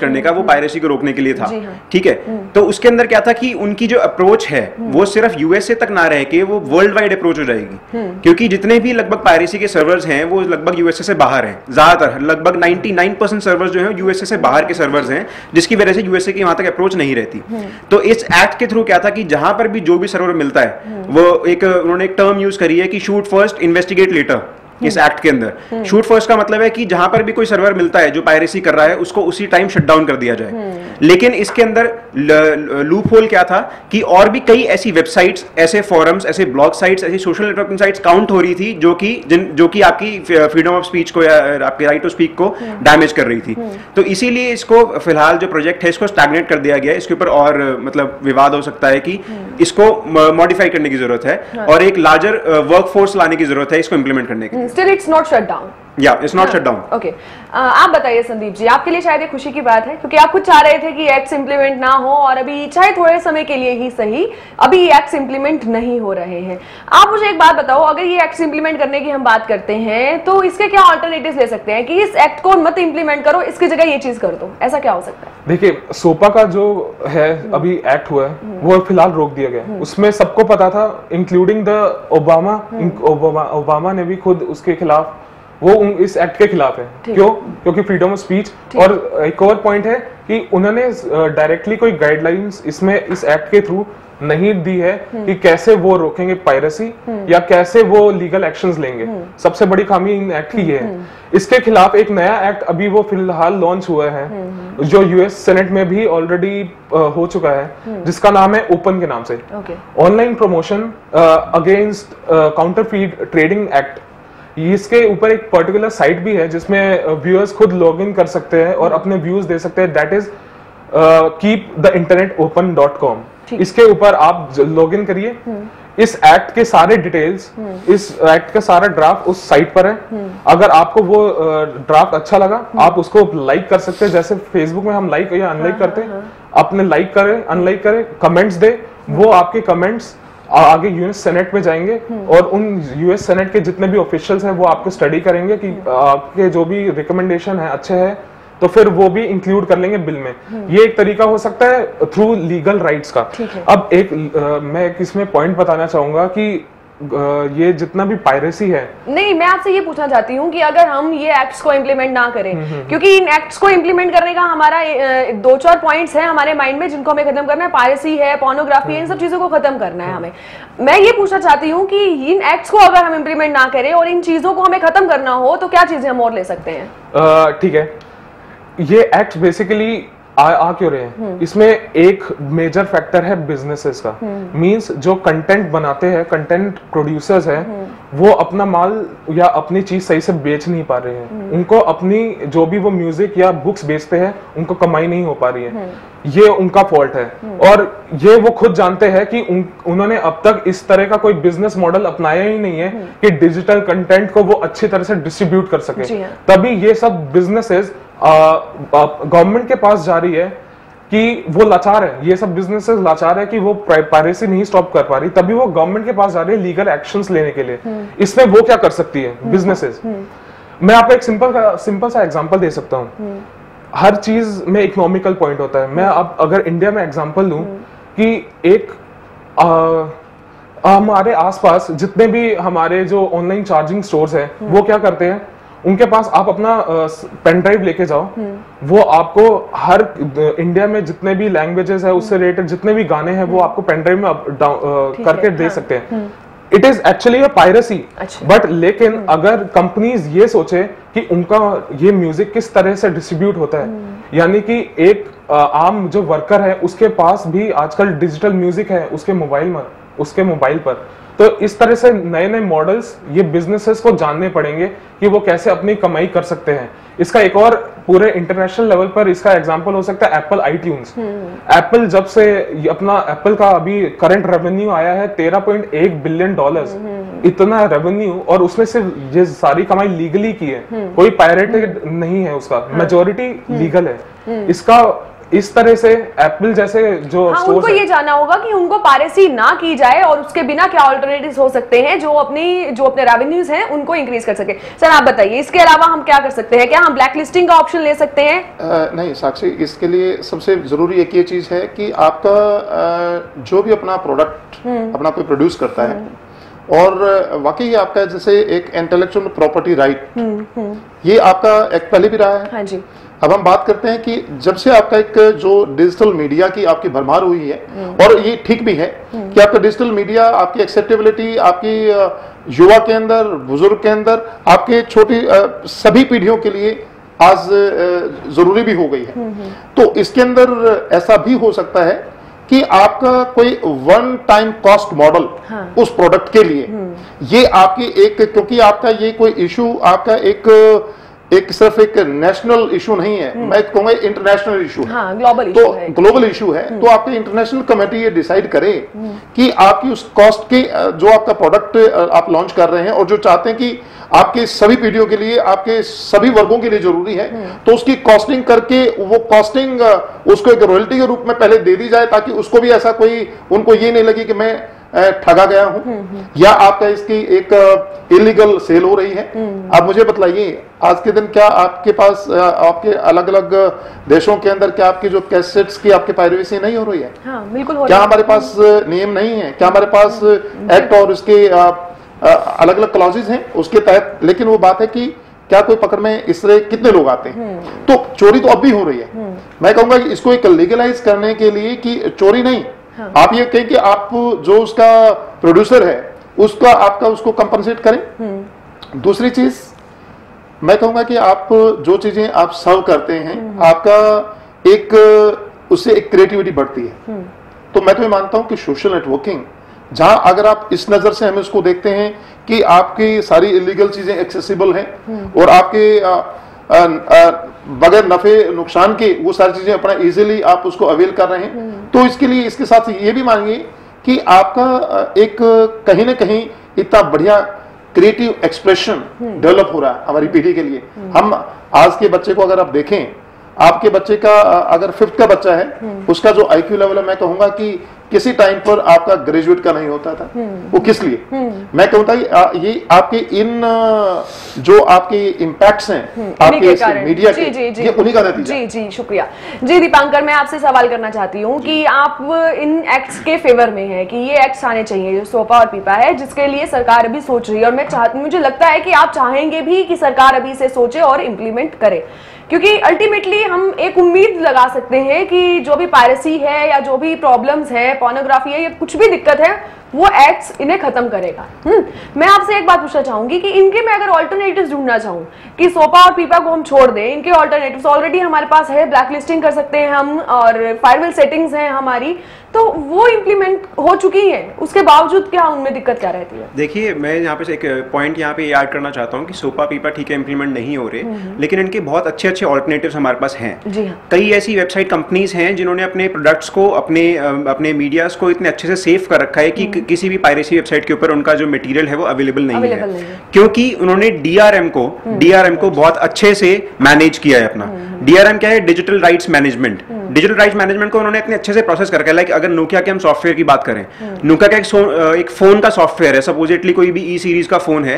करने का, वो पायरेसी को रोकने के लिए था, ठीक है। तो उसके अंदर क्या था कि उनकी जो अप्रोच है वो सिर्फ यूएसए तक ना रह के वो वर्ल्ड वाइड अप्रोच हो जाएगी, क्योंकि जितने भी लगभग पायरेसी के सर्वर्स हैं वो लगभग यूएसए से बाहर हैं, ज्यादातर लगभग 99% सर्वर्स जो हैं यूएसए से बाहर के सर्वर्स हैं, जिसकी वजह से यूएसए की वहां तक अप्रोच नहीं रहती। तो इस एक्ट के थ्रू क्या था कि जहां पर भी जो भी सर्वर मिलता है वो उन्होंने एक टर्म यूज करी है कि शूट फर्स्ट इन्वेस्टिगेट लेटर। इस एक्ट के अंदर शूट फर्स्ट का मतलब है कि जहां पर भी कोई सर्वर मिलता है जो पायरेसी कर रहा है उसको उसी टाइम शट डाउन कर दिया जाए। लेकिन इसके अंदर लूप होल क्या था कि और भी कई ऐसी वेबसाइट्स, ऐसे फोरम्स, ऐसे ब्लॉग साइट्स, ऐसी सोशल नेटवर्किंग साइट्स काउंट हो रही थी जो कि आपकी फ्रीडम ऑफ स्पीच को या आपके राइट टू स्पीक को डैमेज कर रही थी। तो इसीलिए इसको फिलहाल जो प्रोजेक्ट है इसको स्टैग्नेट कर दिया गया है। इसके ऊपर और मतलब विवाद हो सकता है कि इसको मॉडिफाई करने की जरूरत है और एक लार्जर वर्कफोर्स लाने की जरूरत है इसको इंप्लीमेंट करने की। Still it's not shut down. Yeah, it's not shut down. Okay. आप बताइए संदीप जी, आपके लिए शायद ये खुशी की बात है क्योंकि आप खुद चाह रहे थे कि एक्ट्स इंप्लीमेंट ना हो और अभी चाहे थोड़े समय के लिए ही सही अभी एक्ट्स इंप्लीमेंट नहीं हो रहे हैं। आप मुझे एक बात बताओ, अगर ये एक्ट्स इंप्लीमेंट करने की हम बात करते हैं तो इसके क्या ऑल्टरनेटिव्स ले सकते हैं कि इस एक्ट को मत इंप्लीमेंट करो, इसकी जगह ये चीज कर दो, ऐसा क्या हो सकता है? देखिए, सोपा का जो है अभी एक्ट हुआ है वो फिलहाल रोक दिया गया। उसमें सबको पता था, इंक्लूडिंग द ओबामा ने भी खुद उसके खिलाफ, वो इस एक्ट के खिलाफ है। क्यों? क्योंकि फ्रीडम ऑफ स्पीच। और एक और पॉइंट है कि उन्होंने डायरेक्टली कोई गाइडलाइंस इसमें इस एक्ट के थ्रू नहीं दी है कि कैसे वो रोकेंगे पायरेसी या कैसे वो लीगल एक्शंस लेंगे। सबसे बड़ी खामी इन एक्ट की ये है। इसके खिलाफ एक नया एक्ट अभी वो फिलहाल लॉन्च हुआ है जो यूएस सेनेट में भी ऑलरेडी हो चुका है, जिसका नाम है ओपन के नाम से, online promotion against counterfeit trading act. इसके ऊपर एक पर्टिकुलर साइट भी है जिसमें व्यूअर्स खुद लॉग इन कर सकते हैं और अपने व्यूज दे सकते हैं, दैट इज keeptheinternet.open.com। इसके ऊपर आप लॉग इन करिए। इस एक्ट के सारे डिटेल्स, इस एक्ट का सारा ड्राफ्ट उस साइट पर है। अगर आपको वो ड्राफ्ट अच्छा लगा आप उसको लाइक कर सकते हैं, जैसे फेसबुक में हम लाइक या अनलाइक करते हैं। अपने लाइक करें, अनलाइक करें, कमेंट्स दे, वो आपके कमेंट्स आगे यूएस सेनेट में जाएंगे और उन यूएस सेनेट के जितने भी ऑफिशियल्स हैं वो आपको स्टडी करेंगे कि आपके जो भी रिकमेंडेशन है अच्छे हैं, तो फिर वो भी इंक्लूड कर लेंगे बिल में। ये एक तरीका हो सकता है थ्रू लीगल राइट्स का। अब एक मैं इसमें पॉइंट बताना चाहूंगा कि ये जितना भी पायरेसी है, नहीं, मैं आपसे ये पूछना चाहती हूँ कि अगर हम ये एक्ट्स को इम्प्लीमेंट ना करें, क्योंकि इन एक्ट्स को इम्प्लीमेंट करने का हमारा 2-4 पॉइंट्स हैं हमारे माइंड में जिनको हमें खत्म करना है। पायरेसी है, पोर्नोग्राफी है, इन सब चीजों को खत्म करना है हमें। मैं ये पूछना चाहती हूँ कि इन एक्ट्स को अगर हम इम्प्लीमेंट ना करें और इन चीजों को हमें खत्म करना हो तो क्या चीजें हम और ले सकते हैं? ठीक है, ये एक्ट बेसिकली आ क्यों रहे हैं? इसमें एक मेजर फैक्टर है बिजनेसेस का। मींस जो कंटेंट बनाते हैं, कंटेंट प्रोड्यूसर्स हैं, वो अपना माल या अपनी चीज सही से बेच नहीं पा रहे हैं। उनको अपनी जो भी वो म्यूजिक या बुक्स बेचते हैं उनको कमाई नहीं हो पा रही है। ये उनका फॉल्ट है और ये वो खुद जानते हैं कि उन्होंने अब तक इस तरह का कोई बिजनेस मॉडल अपनाया ही नहीं है कि डिजिटल कंटेंट को वो अच्छी तरह से डिस्ट्रीब्यूट कर सके। तभी ये सब बिजनेसेस गवर्नमेंट के पास जा रही है कि वो लाचार है। ये सब बिजनेसेस लाचार है कि वो पायरेसी नहीं स्टॉप कर पा रही, तभी वो गवर्नमेंट के पास जा रही है लीगल एक्शंस लेने के लिए। इसमें वो क्या कर सकती है बिजनेसेस? मैं आपको एक सिंपल सा एग्जांपल दे सकता हूँ। हर चीज में इकोनॉमिकल पॉइंट होता है। मैं अब अगर इंडिया में एग्जांपल लूं कि एक हमारे आसपास जितने भी हमारे जो ऑनलाइन चार्जिंग स्टोर्स हैं वो क्या करते हैं, उनके पास आप अपना पेन ड्राइव लेके जाओ, वो आपको हर इंडिया में जितने भी लैंग्वेजेस है उससे रिलेटेड जितने भी गाने हैं वो आपको पेन ड्राइव में करके दे सकते हैं। It is actually a piracy. But लेकिन अगर कंपनीज ये सोचे कि उनका ये म्यूजिक किस तरह से डिस्ट्रीब्यूट होता है, यानी कि एक आम जो वर्कर है उसके पास भी आजकल डिजिटल म्यूजिक है उसके मोबाइल पर, तो इस तरह से नए नए मॉडल्स ये बिजनेसेस को जानने पड़ेंगे कि वो कैसे अपनी कमाई कर सकते हैं। इसका एक और पूरे इंटरनेशनल लेवल पर इसका एग्जांपल हो सकता है एप्पल आईट्यून्स। एप्पल जब से अपना एप्पल का अभी करंट रेवेन्यू आया है $13.1 बिलियन, इतना रेवेन्यू, और उसमें सिर्फ ये सारी कमाई लीगली की है, कोई पायरेटेड नहीं है, उसका मेजॉरिटी लीगल है। इसका इस तरह से एप्पल जैसे जो उनको ये जानना होगा कि उनको पायरेसी ना की जाए और उसके बिना क्या ऑल्टरनेटिव्स हो सकते हैं जो अपने रेवेन्यूज हैं उनको इंक्रीज कर सके। सर आप बताइए, इसके अलावा हम क्या कर सकते हैं? क्या हम ब्लैक लिस्टिंग का ऑप्शन ले सकते हैं? नहीं साक्षी, इसके लिए सबसे जरूरी एक ये चीज है कि आपका जो भी अपना प्रोडक्ट अपना कोई प्रोड्यूस करता है और वाकई आपका जैसे एक इंटेलेक्चुअल प्रॉपर्टी राइट ये आपका एक पहले भी रहा है। हाँ जी। अब हम बात करते हैं कि जब से आपका एक जो डिजिटल मीडिया की आपकी भरमार हुई है और ये ठीक भी है कि आपका डिजिटल मीडिया आपकी एक्सेप्टेबिलिटी आपकी युवा के अंदर, बुजुर्ग के अंदर, आपके छोटी सभी पीढ़ियों के लिए आज जरूरी भी हो गई है। तो इसके अंदर ऐसा भी हो सकता है कि आपका कोई वन टाइम कॉस्ट मॉडल उस प्रोडक्ट के लिए ये आपकी एक, क्योंकि आपका ये कोई इशू आपका एक सिर्फ एक नेशनल इशू नहीं है, मैं कहूंगा इंटरनेशनल इशू है। ग्लोबल इशू है। ग्लोबल इशू है। तो आपकी इंटरनेशनल कमेटी ये डिसाइड करे कि आपकी उस कॉस्ट के जो आपका प्रोडक्ट आप लॉन्च कर रहे हैं और जो चाहते हैं कि आपके सभी पीढ़ियों के लिए, आपके सभी वर्गों के लिए जरूरी है, तो उसकी कॉस्टिंग करके वो कॉस्टिंग उसको एक रॉयल्टी के रूप में पहले दे दी जाए ताकि उसको भी ऐसा कोई उनको ये नहीं लगे कि मैं ठगा गया हूं या आपका इसकी एक इलीगल सेल हो रही है। आप मुझे बताइए आज के दिन क्या आपके पास आपके अलग अलग देशों के अंदर क्या आपकी जो कैसेट्स की आपके पायरेसी नहीं हो रही है? हाँ, बिल्कुल हो क्या हमारे पास नियम नहीं है? क्या हमारे पास एक्ट और उसके अलग अलग क्लॉजेज हैं उसके तहत? लेकिन वो बात है कि क्या कोई पकड़ में इस तरह कितने लोग आते हैं? तो चोरी तो अब भी हो रही है। मैं कहूंगा कि इसको एक लीगलाइज करने के लिए कि चोरी नहीं, आप ये कहें कि आप जो उसका प्रोड्यूसर है उसका आपका उसको कंपनसेट करें। दूसरी चीज मैं कहूंगा कि आप जो चीजें आप सर्व करते हैं आपका एक उससे एक क्रिएटिविटी बढ़ती है। तो मैं तो ये मानता हूं कि सोशल नेटवर्किंग जहां अगर आप इस नजर से हमें उसको देखते हैं कि आपकी सारी इलीगल चीजें एक्सेसिबल हैं और आपके बगैर नफे नुकसान के वो सारी चीजें अपना इजीली आप उसको अवेल कर रहे हैं, तो इसके लिए इसके साथ ये भी मानिए कि आपका एक कहीं ना कहीं इतना बढ़िया क्रिएटिव एक्सप्रेशन डेवलप हो रहा है हमारी पीढ़ी के लिए। हम आज के बच्चे को अगर आप देखें, आपके बच्चे का अगर 5th का बच्चा है उसका जो IQ लेवल है मैं कहूंगा कि किसी टाइम पर आपका ग्रेजुएट का नहीं होता था। वो किस लिए? मैं कहूंगा ये आपके इन जो आपके इम्पैक्ट्स हैं आपके मीडिया के, ये उन्हीं का नतीजा। जी जी शुक्रिया। जी दीपांकर, मैं आपसे सवाल करना चाहती हूँ कि आप इन एक्ट्स के फेवर में हैं कि ये एक्ट्स आने चाहिए जो सोपा और पीपा है, जिसके लिए सरकार अभी सोच रही है और मुझे लगता है कि आप चाहेंगे भी कि सरकार अभी से सोचे और इम्प्लीमेंट करे, क्योंकि अल्टीमेटली हम एक उम्मीद लगा सकते हैं कि जो भी पायरेसी है या जो भी प्रॉब्लम्स है, पोर्नोग्राफी है या कुछ भी दिक्कत है, वो एक्ट्स इन्हें खत्म करेगा। मैं आपसे एक बात पूछना चाहूंगी कि इनके मैं अगर ऑल्टरनेटिव्स ढूंढना चाहूँ कि सोपा और पीपा को हम छोड़ दें, इनके ऑल्टरनेटिव्स ऑलरेडी हमारे पास है, ब्लैक लिस्टिंग कर सकते हैं हम और फायरवॉल सेटिंग्स हैं हमारी, तो वो इम्प्लीमेंट हो चुकी है, उसके बावजूद क्या उनमें दिक्कत क्या रहती है? देखिए, मैं यहाँ पे एक पॉइंट यहाँ पे ऐड करना चाहता हूँ कि सोपा पीपा ठीक है इम्प्लीमेंट नहीं हो रहे, लेकिन इनके बहुत अच्छे अच्छे ऑल्टरनेटिव्स हमारे पास हैं। जी हाँ। कई ऐसी वेबसाइट कंपनीज हैं जिन्होंने अपने प्रोडक्ट्स को अपने मीडियाज को इतने अच्छे से सेव कर रखा है कि किसी भी पायरेसी वेबसाइट के ऊपर उनका जो मटेरियल है वो अवेलेबल नहीं है, क्योंकि उन्होंने DRM को बहुत अच्छे से मैनेज किया है अपना। DRM क्या है? Digital rights management. Digital rights management को उन्होंने इतने अच्छे से प्रोसेस कर रखा है। लाइक अगर नोकिया के हम सॉफ्टवेयर की बात करें, नोकिया का एक फोन का सॉफ्टवेयर है, सपोजिटली कोई भी E-सीरीज का फोन है,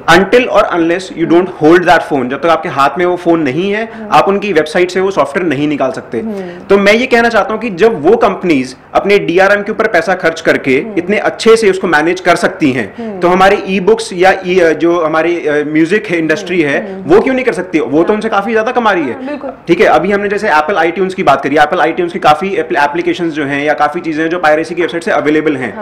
अनटिल और unless you don't hold that phone, जब तक आपके हाथ में वो फोन नहीं है आप उनकी वेबसाइट से वो सॉफ्टवेयर नहीं निकाल सकते। तो मैं ये कहना चाहता हूं कि जब वो कंपनीज अपने DRM के ऊपर पैसा खर्च करके इतने अच्छे से उसको मैनेज कर सकती हैं, तो हमारी ई-बुक्स या जो हमारी म्यूजिक इंडस्ट्री है वो क्यों नहीं कर सकती? वो तो उनसे काफी ज्यादा कमा रही है। ठीक है, अभी हमने जैसे एप्पल iTunes की बात करी, एप्पल iTunes की काफी एप्लीकेशंस जो हैं या काफी चीजें जो पायरेसी की वेबसाइट से अवेलेबल हैं,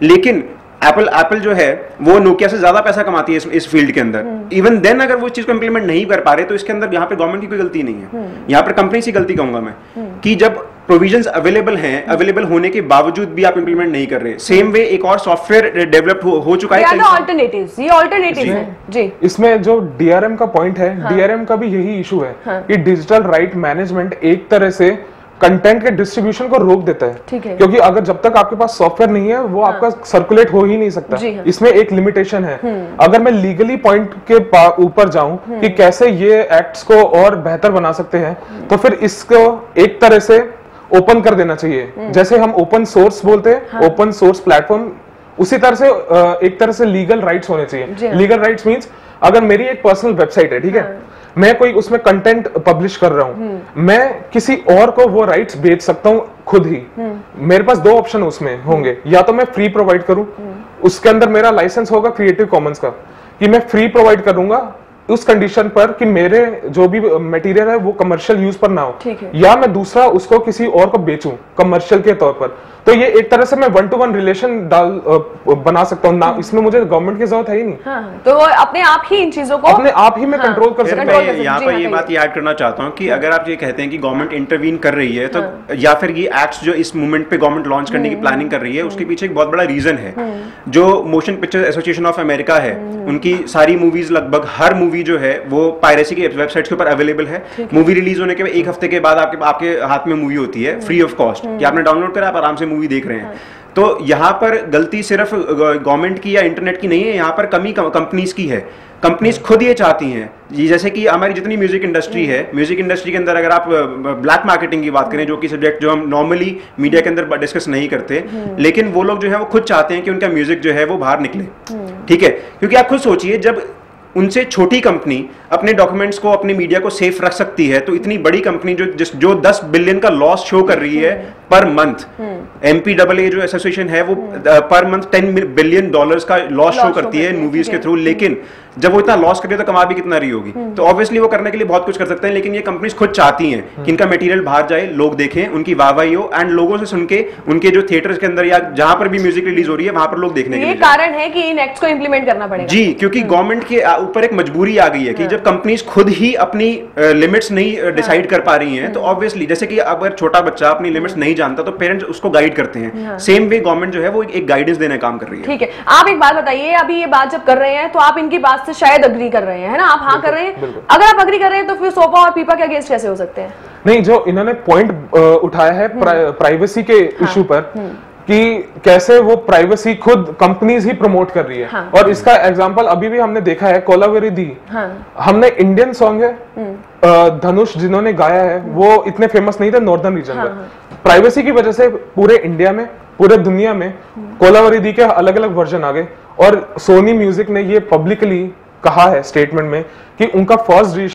लेकिन एप्पल जो है वो नोकिया से ज्यादा पैसा कमाती है इस फील्ड के अंदर। इवन देन अगर वो चीज को इंप्लीमेंट नहीं कर पा रहे तो इसके अंदर यहाँ पे गवर्नमेंट की कोई गलती नहीं है, यहाँ पर कंपनी की गलती कहूंगा मैं कि जब प्रोविजंस अवेलेबल हैं, अवेलेबल होने के बावजूद भी आप इंप्लीमेंट नहीं कर रहे। सेम वे एक और सॉफ्टवेयर डेवलप हो चुका है, ऑल्टरनेटिव्स, ये ऑल्टरनेटिव्स हैं जी। इसमें जो DRM का पॉइंट है, DRM का भी यही इशू है कि डिजिटल राइट मैनेजमेंट एक तरह से कंटेंट के डिस्ट्रीब्यूशन को रोक देता है। ठीक है। क्योंकि अगर जब तक आपके पास सॉफ्टवेयर नहीं है वो आपका सर्कुलेट हो ही नहीं सकता। हाँ। इसमें एक लिमिटेशन है। अगर मैं लीगली पॉइंट के ऊपर जाऊं कि कैसे ये एक्ट्स को और बेहतर बना सकते हैं, तो फिर इसको एक तरह से ओपन कर देना चाहिए। जैसे हम ओपन सोर्स बोलते हैं, ओपन सोर्स प्लेटफॉर्म, उसी तरह से एक तरह से लीगल राइट्स होने चाहिए। लीगल राइट्स मींस अगर मेरी एक पर्सनल वेबसाइट है, ठीक है, मैं कोई उसमें कंटेंट पब्लिश कर रहा हूं, मैं किसी और को वो राइट्स बेच सकता हूं खुद ही। मेरे पास दो ऑप्शन उसमें होंगे, या तो मैं फ्री प्रोवाइड करूं, उसके अंदर मेरा लाइसेंस होगा क्रिएटिव कॉमन्स का, कि मैं फ्री प्रोवाइड करूंगा उस कंडीशन पर कि मेरे जो भी मटेरियल है वो कमर्शियल यूज पर ना हो, या मैं दूसरा उसको किसी और को बेचूं कमर्शियल के तौर पर। तो ये एक तरह से मैं 1-to-1 रिलेशन बना सकता हूं ना, इसमें मुझे गवर्नमेंट की जरूरत है ही नहीं। हाँ, तो अपने आप ही इन चीजों को अपने आप ही मैं कंट्रोल कर सकता हूं। मैं यहाँ पर ये बात याद करना चाहता हूँ कि अगर आप ये कहते हैं कि गवर्नमेंट इंटरवीन कर रही है, तो या फिर ये एक्ट्स जो इस मूवमेंट पे गवर्नमेंट लॉन्च करने की प्लानिंग कर रही है, उसके पीछे एक बहुत बड़ा रीजन है। जो motion picture association of America है, उनकी सारी मूवीज, लगभग हर मूवी जो है वो पायरेसी की वेबसाइट्स के ऊपर अवेलेबल है। मूवी रिलीज होने के एक हफ्ते के बाद आपके हाथ में मूवी होती है फ्री ऑफ कॉस्ट, कि आपने डाउनलोड करा, आप आराम से मूवी देख रहे हैं। तो यहाँ पर गलती सिर्फ गवर्नमेंट की या इंटरनेट की नहीं है, यहाँ पर कमी कंपनीज की है। कंपनीज खुद ये चाहती हैं, जैसे कि हमारी जितनी म्यूजिक इंडस्ट्री है, म्यूजिक इंडस्ट्री के अंदर अगर आप ब्लैक मार्केटिंग की बात करें, जो कि सब्जेक्ट जो हम नॉर्मली मीडिया के अंदर डिस्कस नहीं करते, लेकिन वो लोग जो है वो खुद चाहते हैं कि उनका म्यूजिक जो है वो बाहर निकले। ठीक है, क्योंकि आप खुद सोचिए, जब उनसे छोटी कंपनी अपने डॉक्यूमेंट्स को, अपनी मीडिया को सेफ रख सकती है, तो इतनी बड़ी कंपनी जो 10 बिलियन का लॉस शो कर रही है पर मंथ, MPAA जो एसोसिएशन है वो पर मंथ $10 बिलियन का लॉस शो करती है मूवीज के थ्रू। लेकिन जब वो इतना लॉस कर रही है तो कमा भी कितना रही होगी। तो ऑब्वियसली वो करने के लिए बहुत कुछ कर सकते हैं, लेकिन ये कंपनीज खुद चाहती हैं कि इनका मटेरियल बाहर जाए, लोग देखें, उनकी वाहवाही हो, एंड लोगों से सुन के उनके जो थिएटर्स के अंदर या जहां पर भी म्यूजिक रिलीज हो रही है वहां पर लोग देखने के लिए। ये कारण है कि इन एक्ट्स को इंप्लीमेंट करना पड़ेगा। जी, क्योंकि गवर्नमेंट के ऊपर एक मजबूरी आ गई है कि जब कंपनीज खुद ही अपनी लिमिट्स नहीं डिसाइड कर पा रही हैं, तो ऑब्वियसली जैसे कि अगर छोटा बच्चा अपनी लिमिट्स नहीं जानता तो पेरेंट्स उसको गाइड करते हैं। सेम वे गवर्नमेंट जो है वो एक गाइडेंस देने का काम कर रही है। ठीक है, आप एक बात बताइए, अभी ये बात जब कर रहे हैं तो आप इनकी बात से शायद अग्री कर रहे हैं, है ना? आप हाँ कर रहे हैं। अगर आप अग्री कर रहे हैं तो फिर सोपा और पीपा के अगेंस्ट कैसे हो सकते हैं? नहीं, जो इन्होंने पॉइंट उठाया है प्राइवेसी के इशू पर, कि कैसे वो प्राइवेसी खुद कंपनीज ही प्रमोट कर रही है। और इसका एग्जांपल अभी भी हमने देखा है, कोलावेरी दी। हमने इंडियन सॉन्ग है, धनुष जिन्होंने गाया है वो इतने फेमस नहीं थे नॉर्दर्न रीजन में। प्राइवेसी की वजह से पूरे इंडिया में, पूरे दुनिया में कोलावेरी दी के अलग अलग वर्जन आ गए, और सोनी म्यूजिक ने ये पब्लिकली कहा है स्टेटमेंट में कि उनका फर्स्ट